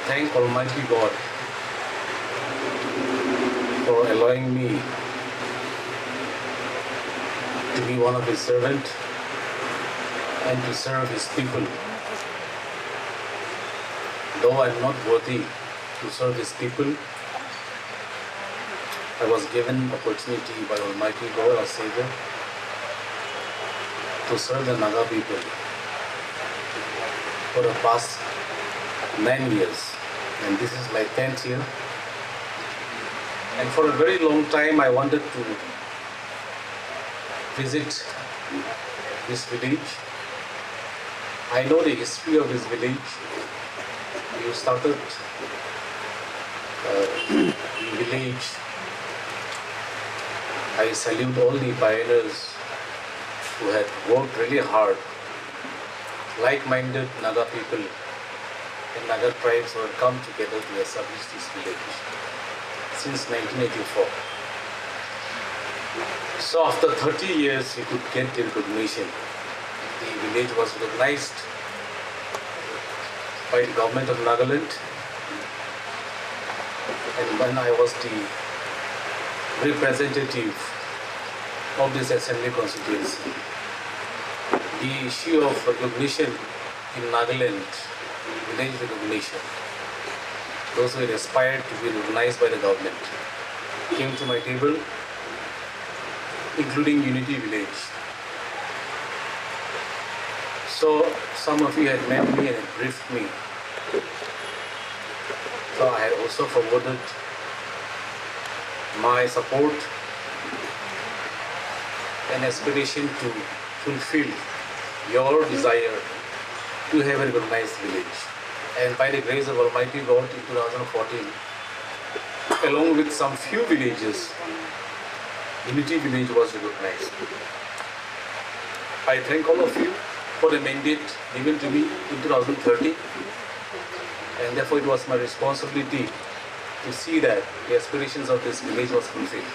thank Almighty God for allowing me to be one of His servants and to serve His people. Though I am not worthy to serve His people, I was given opportunity by Almighty God, our Savior, to serve the Naga people for the past 9 years, and this is my 10th year. And for a very long time I wanted to visit this village. I know the history of this village. You started the village. I salute all the pioneers who had worked really hard, like-minded Naga people and Naga tribes who had come together to establish this village since 1984. So after 30 years, we could get the recognition. The village was recognized by the government of Nagaland, and when I was the representative of this assembly constituency, the issue of recognition in Nagaland, village recognition, those who had aspired to be recognized by the government, came to my table, including Unity Village. So some of you had met me and had briefed me. So I had also forwarded my support and aspiration to fulfill your desire to have a recognized village. And by the grace of Almighty God, in 2014, along with some few villages, Unity Village was recognized. I thank all of you for the mandate given to me in 2013, and therefore it was my responsibility to see that the aspirations of this village was fulfilled.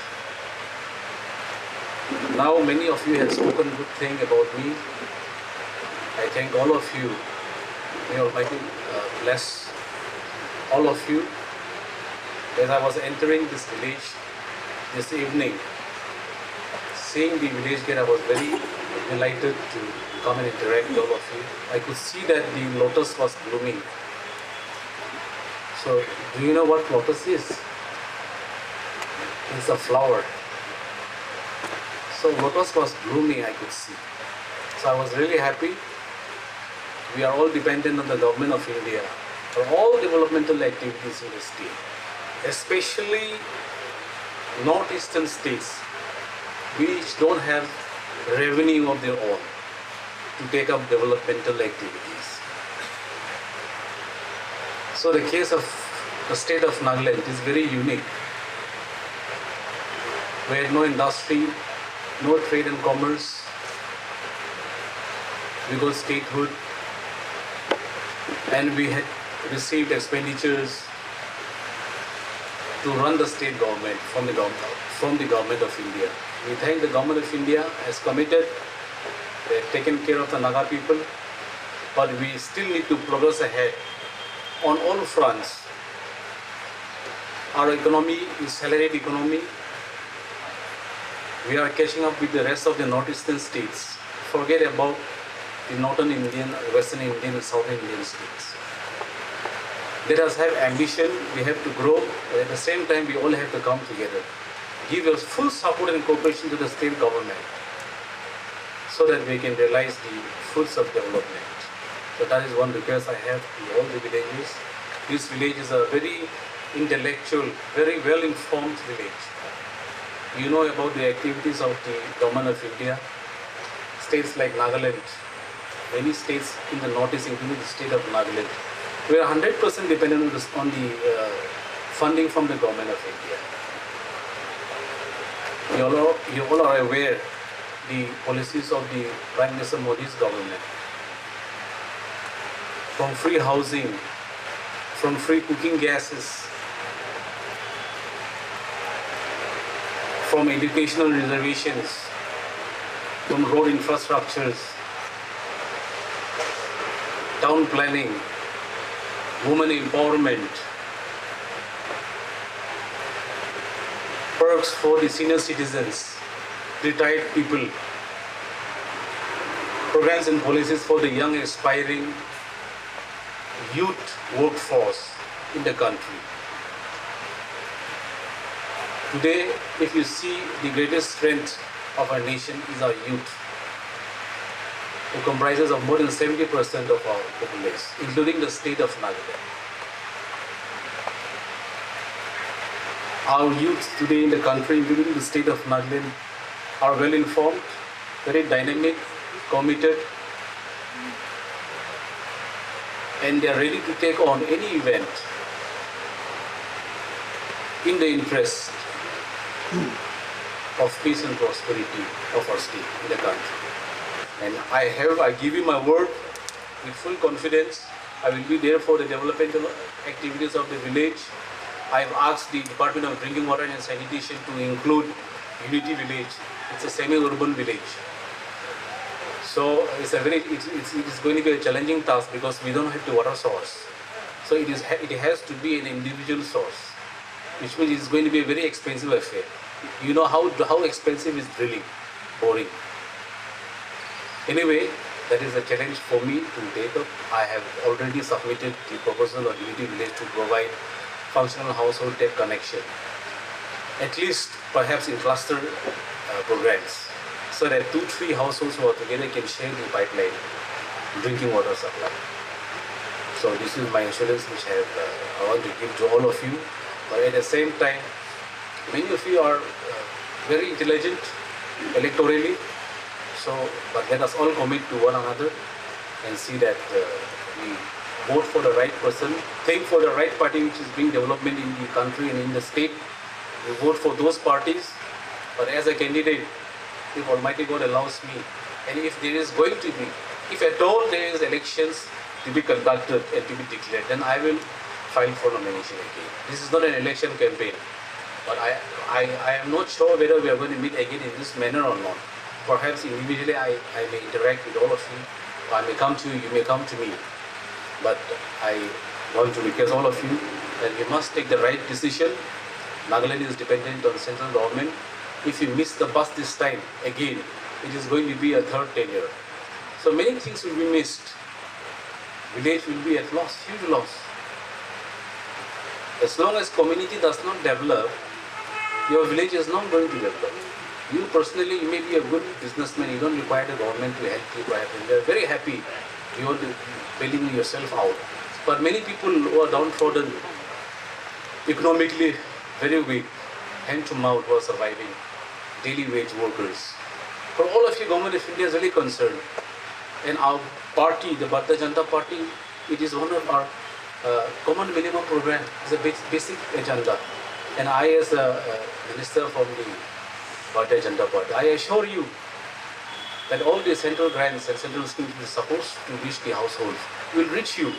Now many of you have spoken good things about me. I thank all of you. May Almighty bless all of you. As I was entering this village this evening, seeing the village gate, I was very delighted to come and interact with all of you. I could see that the lotus was blooming. So, do you know what lotus is? It's a flower. So, lotus was blooming, I could see. So, I was really happy. We are all dependent on the government of India for all developmental activities in the state, especially northeastern states which don't have revenue of their own to take up developmental activities. So the case of the state of Nagaland is very unique, where no industry, no trade and commerce, we got statehood, and we had received expenditures to run the state government from the government of India. We thank the government of India has committed, they have taken care of the Naga people, but we still need to progress ahead on all fronts. Our economy is salaried economy. We are catching up with the rest of the northeastern states. Forget about the northern Indian, western Indian and southern Indian states. Let us have ambition, we have to grow, but at the same time we all have to come together. Give us full support and cooperation to the state government so that we can realize the fruits of development. So that is one request I have to all the villages. This village is a very intellectual, very well-informed village. You know about the activities of the government of India. States like Nagaland, many states in the northeast, including the state of Nagaland, we are 100% dependent on the funding from the government of India. You all are aware the policies of the Prime Minister Modi's government. From free housing, from free cooking gases, from educational reservations, from road infrastructures, town planning, women empowerment, perks for the senior citizens, retired people, programs and policies for the young aspiring youth workforce in the country. Today, if you see, the greatest strength of our nation is our youth, who comprises of more than 70% of our population, including the state of Nagaland. Our youth today in the country, including the state of Nagaland, are well informed, very dynamic, committed, and they are ready to take on any event in the interest of peace and prosperity of our state in the country. And I give you my word with full confidence. I will be there for the developmental activities of the village. I have asked the Department of Drinking Water and Sanitation to include Unity Village. It's a semi-urban village. So it's going to be a challenging task because we don't have the water source. So it has to be an individual source, which means it's going to be a very expensive affair. You know how expensive is drilling, boring. Anyway, that is a challenge for me to take up. I have already submitted the proposal of Unity Village to provide functional household tap connection, at least perhaps in cluster programs, so that 2-3 households who are together can share the pipeline drinking water supply. So this is my assurance which I want to give to all of you. But at the same time, many of you are very intelligent electorally. So, but let us all commit to one another and see that we vote for the right person, think for the right party which is bringing development in the country and in the state. We vote for those parties. But as a candidate, if Almighty God allows me, and if there is going to be, if at all there is elections to be conducted and to be declared, then I will file for nomination again. This is not an election campaign, but I am not sure whether we are going to meet again in this manner or not. Perhaps individually I may interact with all of you, I may come to you, you may come to me. But I want to request all of you that we must take the right decision. Nagaland is dependent on central government. If you miss the bus this time, again, it is going to be a third tenure. So many things will be missed. Village will be at loss, huge loss. As long as community does not develop, your village is not going to develop. You personally, you may be a good businessman, you don't require the government to help you. You are very happy, you want to bailing yourself out. But many people who are downtrodden, economically very weak, hand to mouth, who are surviving, daily wage workers. For all of you, Government of India is really concerned. And our party, the Bharatiya Janata Party, it is one of our common minimum program, it's a basic agenda. And I, as a minister from the Bharatiya Janata Party, I assure you that all the central grants and central schemes which are supposed to reach the households will reach you.